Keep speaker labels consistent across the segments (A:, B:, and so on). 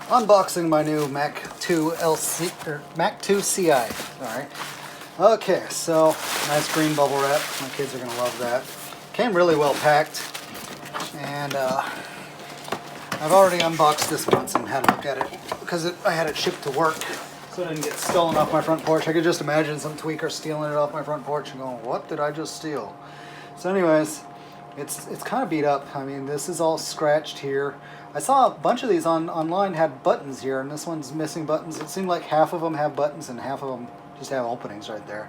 A: Unboxing my new Mac 2 LC or Mac 2 CI. Sorry. Okay, so nice green bubble wrap. My kids are gonna love that. Came really well packed, and I've already unboxed this once and had a look at it because I had it shipped to work, so it didn't get stolen off my front porch. I could just imagine some tweaker stealing it off my front porch and going, "What did I just steal?" So, anyways, it's kind of beat up. I mean, this is all scratched here. I saw a bunch of these online had buttons here, and this one's missing buttons. It seemed like half of them have buttons and half of them just have openings right there.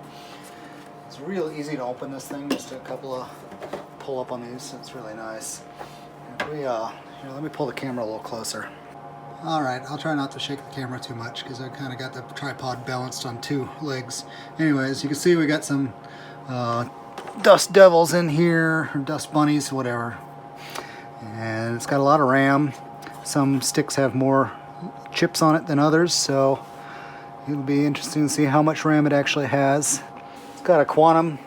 A: It's real easy to open this thing, just a couple of pull up on these. It's really nice. If we, here, let me pull the camera a little closer. Alright, I'll try not to shake the camera too much because I kind of got the tripod balanced on two legs. Anyways, you can see we got some dust devils in here, or dust bunnies, whatever. And it's got a lot of RAM. Some sticks have more chips on it than others, so it'll be interesting to see how much RAM it actually has. It's got a Quantum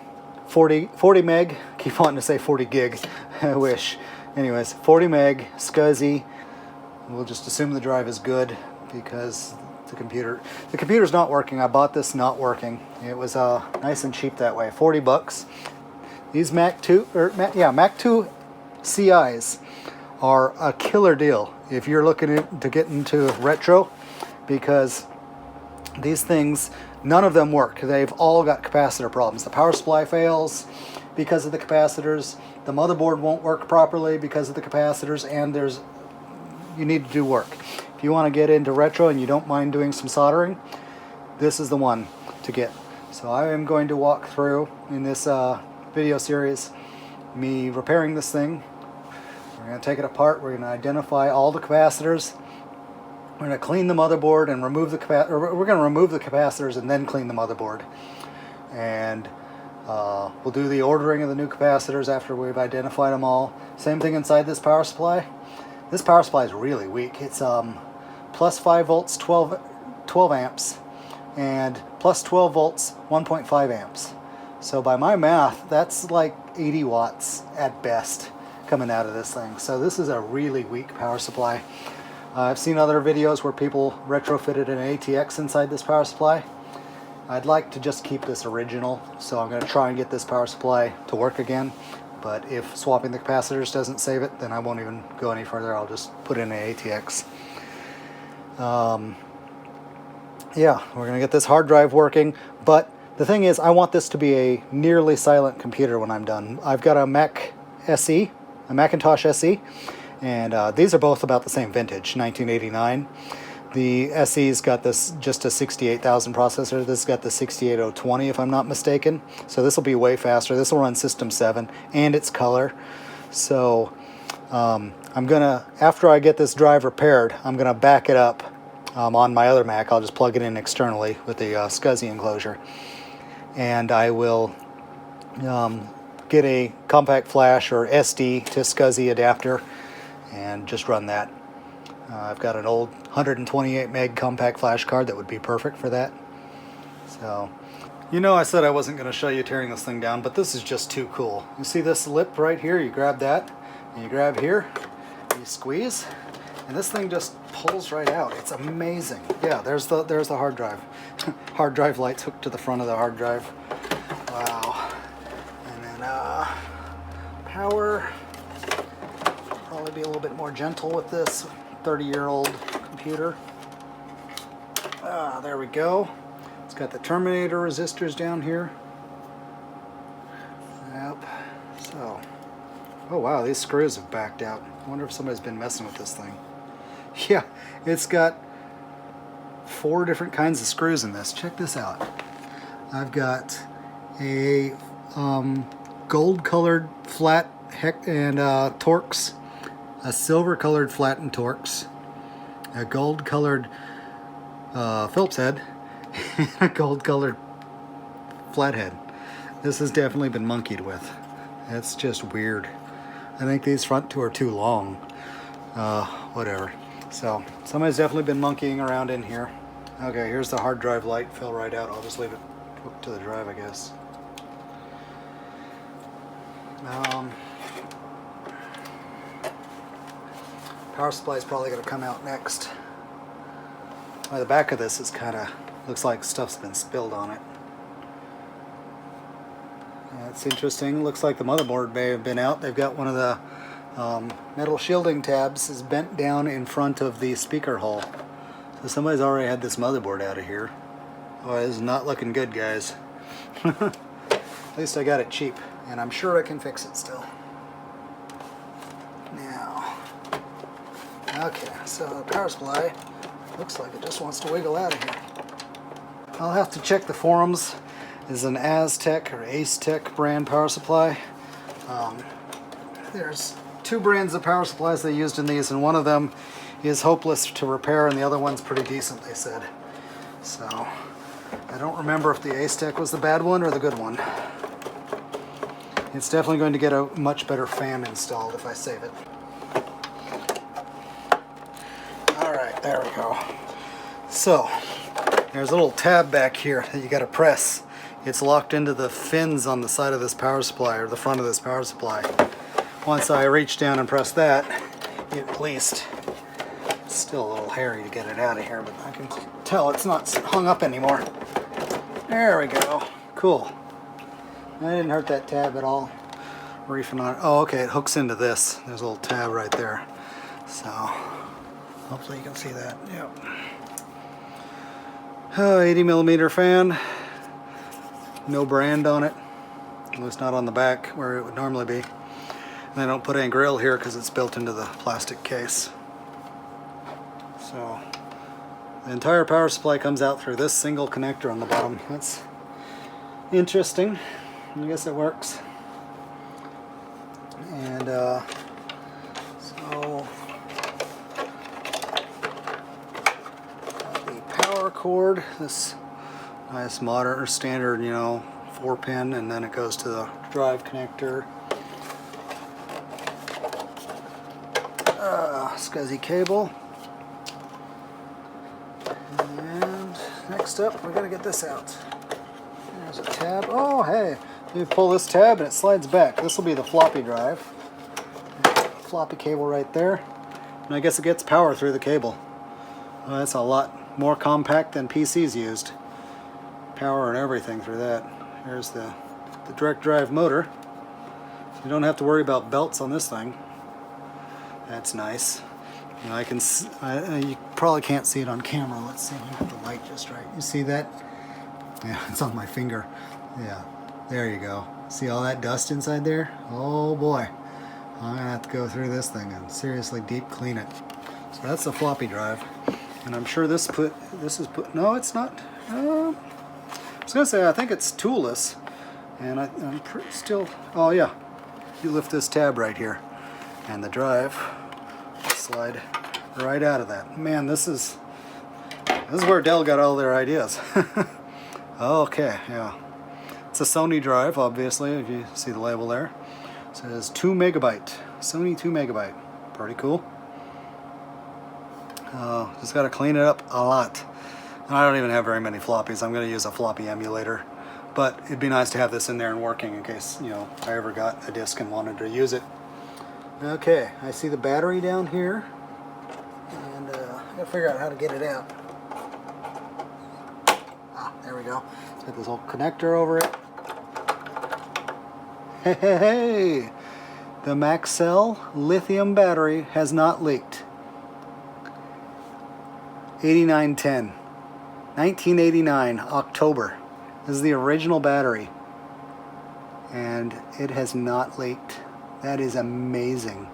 A: 40 meg. Keep wanting to say 40 gig. I wish. Anyways, 40 meg, SCSI. We'll just assume the drive is good because the computer's not working. I bought this not working. It was nice and cheap that way. 40 bucks. These Mac 2 CIs are a killer deal if you're looking to get into retro, because these things, none of them work. They've all got capacitor problems. The power supply fails because of the capacitors. The motherboard won't work properly because of the capacitors, and you need to do work. If you want to get into retro and you don't mind doing some soldering, this is the one to get. So I am going to walk through in this video series me repairing this thing. We're going to take it apart. We're going to identify all the capacitors. We're going to clean the motherboard and remove the we're going to remove the capacitors and then clean the motherboard. And we'll do the ordering of the new capacitors after we've identified them all. Same thing inside this power supply. This power supply is really weak. It's plus 5 volts, 12 amps, and plus 12 volts, 1.5 amps. So by my math, that's like 80 watts at best coming out of this thing. So this is a really weak power supply. I've seen other videos where people retrofitted an ATX inside this power supply. I'd like to just keep this original, so I'm going to try and get this power supply to work again. But if swapping the capacitors doesn't save it, then I won't even go any further. I'll just put in an ATX. Yeah, we're going to get this hard drive working, but the thing is, I want this to be a nearly silent computer when I'm done. I've got a Macintosh SE, and these are both about the same vintage, 1989. The SE's got this just a 68,000 processor. This has got the 68020, if I'm not mistaken. So this will be way faster. This will run System 7, and it's color. So I'm gonna, after I get this drive repaired, I'm gonna back it up on my other Mac. I'll just plug it in externally with the SCSI enclosure, and I will get a compact flash or SD to SCSI adapter and just run that. I've got an old 128 meg compact flash card that would be perfect for that. So, I said I wasn't going to show you tearing this thing down, but this is just too cool. You see this lip right here? You grab that, and you grab here, you squeeze, and this thing just pulls right out. It's amazing. Yeah, there's the hard drive. Hard drive lights hooked to the front of the hard drive. Wow. And then power. Probably be a little bit more gentle with this 30-year-old computer. There we go. It's got the terminator resistors down here. Yep. So, oh wow, these screws have backed out. I wonder if somebody's been messing with this thing. Yeah, it's got 4 different kinds of screws in this. Check this out. I've got a gold-colored flat and Torx, a silver-colored flattened Torx, a gold-colored Phillips head, and a gold-colored flathead. This has definitely been monkeyed with. It's just weird. I think these front 2 are too long. Whatever. So, somebody's definitely been monkeying around in here. Okay, here's the hard drive light. Fell right out. I'll just leave it hooked to the drive, I guess. Power supply is probably going to come out next. The back of this is kind of, looks like stuff's been spilled on it. That's interesting. Looks like the motherboard may have been out. They've got one of the metal shielding tabs is bent down in front of the speaker hole. So somebody's already had this motherboard out of here. Oh, this is not looking good, guys. At least I got it cheap, and I'm sure I can fix it still. Now, okay, so the power supply looks like it just wants to wiggle out of here. I'll have to check the forums. This is an Aztec or Acetec brand power supply. There's two brands of power supplies they used in these, and one of them is hopeless to repair and the other one's pretty decent, they said. So I don't remember if the Acetec was the bad one or the good one. It's definitely going to get a much better fan installed if I save it. Alright, there we go. So there's a little tab back here that you got to press. It's locked into the fins on the side of this power supply, or the front of this power supply. Once I reach down and press that, it released. It's still a little hairy to get it out of here, but I can tell it's not hung up anymore. There we go. Cool. I didn't hurt that tab at all. Reefing on it. Oh, okay, it hooks into this. There's a little tab right there. So, hopefully you can see that. Yep. 80mm fan. No brand on it. At least not on the back where it would normally be. And they don't put any grill here because it's built into the plastic case. So the entire power supply comes out through this single connector on the bottom. That's interesting. I guess it works. And so the power cord, this nice modern or standard, you know, 4-pin, and then it goes to the drive connector. SCSI cable. And next up, we're gonna get this out. There's a tab. Oh, hey, you pull this tab and it slides back. This will be the floppy drive. Floppy cable right there. And I guess it gets power through the cable. Well, that's a lot more compact than PCs used. Power and everything through that. Here's the direct drive motor. You don't have to worry about belts on this thing. That's nice. You know, you probably can't see it on camera. Let's see if I get the light just right. You see that? Yeah, it's on my finger. Yeah, there you go. See all that dust inside there? Oh boy. I'm gonna have to go through this thing and seriously deep clean it. So that's the floppy drive. And I'm sure this is put, no, it's not. I was gonna say, I think it's toolless. And I'm still, oh yeah. You lift this tab right here. And the drive will slide right out of that. Man, this is where Dell got all their ideas. Okay, yeah. It's a Sony drive, obviously, if you see the label there. It says 2 megabyte. Sony 2 megabyte. Pretty cool. Just got to clean it up a lot. And I don't even have very many floppies. I'm going to use a floppy emulator. But it'd be nice to have this in there and working in case, you know, I ever got a disk and wanted to use it. Okay, I see the battery down here. And I got to figure out how to get it out. There we go. It's got this little connector over it. Hey! The Maxell lithium battery has not leaked. 8910. 1989, October. This is the original battery. And it has not leaked. That is amazing.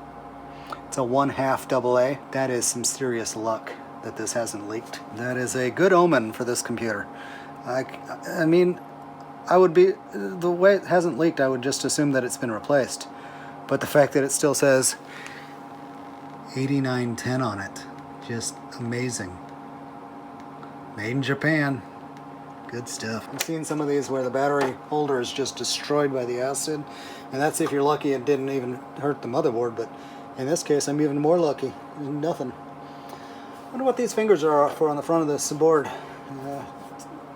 A: It's a 1/2 AA. That is some serious luck that this hasn't leaked. That is a good omen for this computer. I mean, I would be, the way it hasn't leaked, I would just assume that it's been replaced. But the fact that it still says 8910 on it, just amazing. Made in Japan. Good stuff. I've seen some of these where the battery holder is just destroyed by the acid, and that's if you're lucky it didn't even hurt the motherboard, but in this case I'm even more lucky. There's nothing. I wonder what these fingers are for on the front of this board.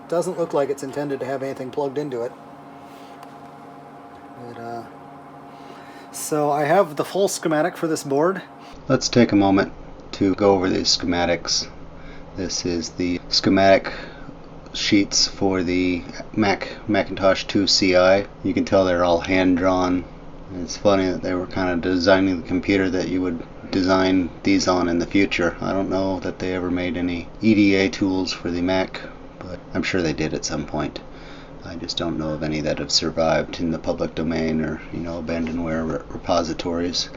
A: Doesn't look like it's intended to have anything plugged into it. But, so I have the full schematic for this board. Let's take a moment to go over these schematics.
B: This is the schematic sheets for the Macintosh IIci. You can tell they're all hand-drawn. It's funny that they were kind of designing the computer that you would design these on in the future. I don't know that they ever made any EDA tools for the Mac, but I'm sure they did at some point. I just don't know of any that have survived in the public domain or, abandonware repositories.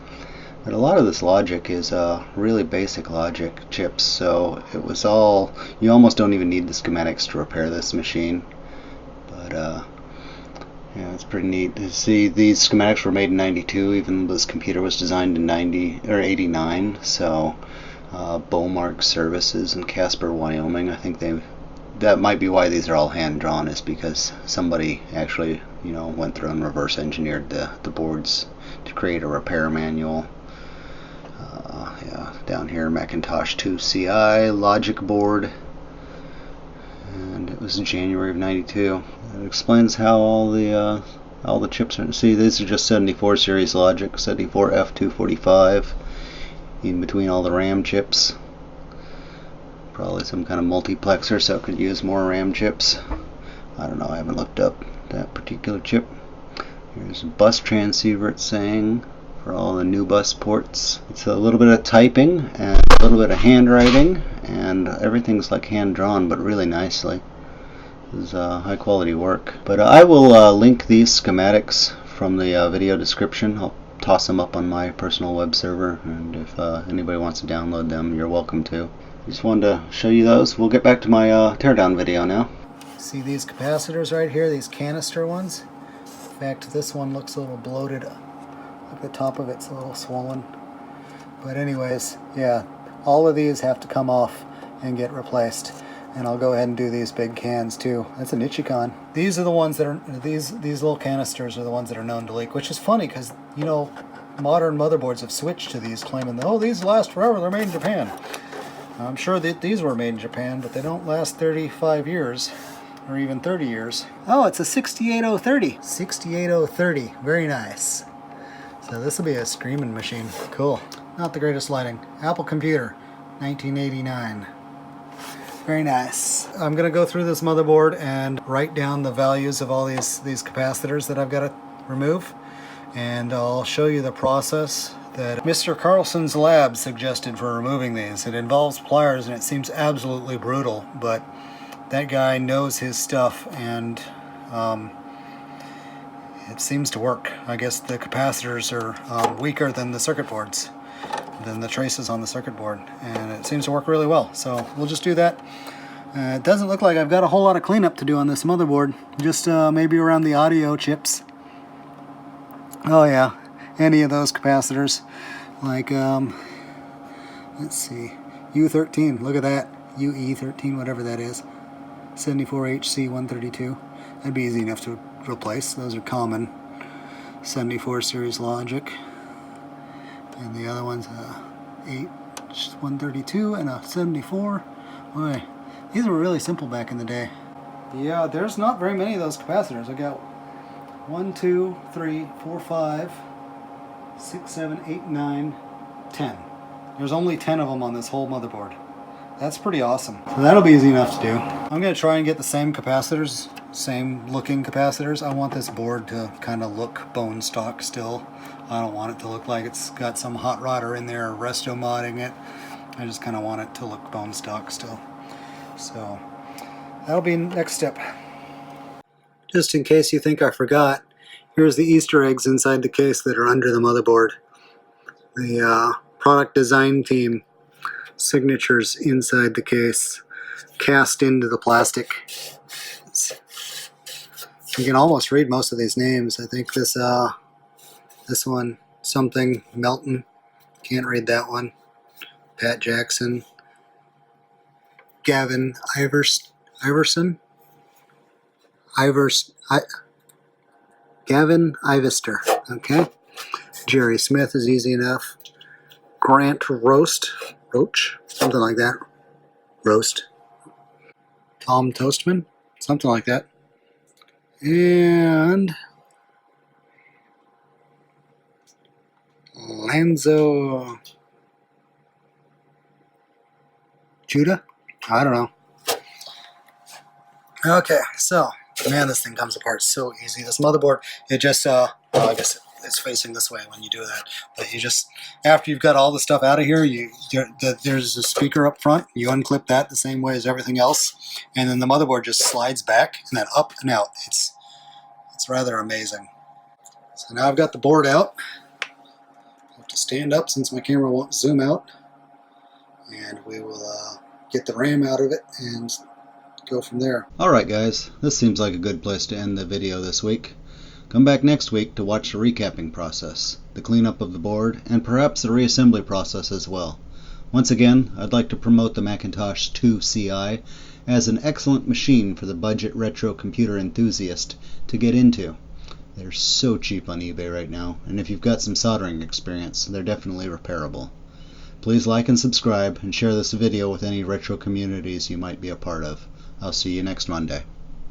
B: But a lot of this logic is really basic logic chips, so it was all, you almost don't even need the schematics to repair this machine. But yeah, it's pretty neat to see. These schematics were made in 92, even though this computer was designed in 89. So Bowmark Services in Casper, Wyoming, I think that might be why these are all hand drawn, is because somebody actually went through and reverse engineered the boards to create a repair manual. Yeah, down here, Macintosh IIci logic board, and it was in January of 92. It explains how all the chips are. See, these are just 74 series logic, 74F245 in between all the RAM chips. Probably some kind of multiplexer, so it could use more RAM chips. I don't know, I haven't looked up that particular chip. Here's a bus transceiver, it's saying, for all the new bus ports. It's a little bit of typing and a little bit of handwriting, and everything's like hand drawn, but really nicely. This is high quality work. But I will link these schematics from the video description. I'll toss them up on my personal web server, and if anybody wants to download them, you're welcome to. Just wanted to show you those. We'll get back to my teardown video now.
A: See these capacitors right here, these canister ones? In fact, this one looks a little bloated. Look, the top of it's a little swollen. But anyways, yeah, all of these have to come off and get replaced. And I'll go ahead and do these big cans too. That's an Ichicon. These are the ones that are, these little canisters are the ones that are known to leak, which is funny because, modern motherboards have switched to these, claiming that, oh, these last forever, they're made in Japan. I'm sure that these were made in Japan, but they don't last 35 years. Or even 30 years. Oh, it's a 68030. 68030. Very nice. So this will be a screaming machine. Cool. Not the greatest lighting. Apple Computer, 1989. Very nice. I'm going to go through this motherboard and write down the values of all these capacitors that I've got to remove. And I'll show you the process that Mr. Carlson's lab suggested for removing these. It involves pliers and it seems absolutely brutal, but that guy knows his stuff, and it seems to work. I guess the capacitors are weaker than the circuit boards, than the traces on the circuit board, and it seems to work really well. So we'll just do that. It doesn't look like I've got a whole lot of cleanup to do on this motherboard, just maybe around the audio chips. Oh yeah, any of those capacitors, like let's see, U13, look at that, UE13, whatever that is. 74HC 132. That'd be easy enough to replace. Those are common 74 series logic. And the other one's a 132 and a 74. Boy, these were really simple back in the day. Yeah, there's not very many of those capacitors. I got 1, 2, 3, 4, 5, 6, 7, 8, 9, 10. There's only 10 of them on this whole motherboard. That's pretty awesome. So that'll be easy enough to do. I'm going to try and get the same capacitors, same looking capacitors. I want this board to kind of look bone stock still. I don't want it to look like it's got some hot rodder in there resto modding it. I just kind of want it to look bone stock still. So that'll be next step. Just in case you think I forgot, here's the Easter eggs inside the case that are under the motherboard. The product design team signatures inside the case, cast into the plastic. You can almost read most of these names. I think this one, something Melton, can't read that one. Pat Jackson, Gavin Gavin Ivester. Okay. Jerry Smith is easy enough. Grant Roach, something like that. Roast. Tom Toastman, something like that. And Lanzo Judah, I don't know. Okay, so, man, this thing comes apart so easy. This motherboard, it just, well, I guess it's facing this way when you do that. But you just, after you've got all the stuff out of here, there's a speaker up front. You unclip that the same way as everything else. And then the motherboard just slides back and then up and out. It's rather amazing. So now I've got the board out. I have to stand up since my camera won't zoom out. And we will get the RAM out of it and go from there.
B: Alright guys, this seems like a good place to end the video this week. Come back next week to watch the recapping process, the cleanup of the board, and perhaps the reassembly process as well. Once again, I'd like to promote the Macintosh IIci as an excellent machine for the budget retro computer enthusiast to get into. They're so cheap on eBay right now, and if you've got some soldering experience, they're definitely repairable. Please like and subscribe, and share this video with any retro communities you might be a part of. I'll see you next Monday.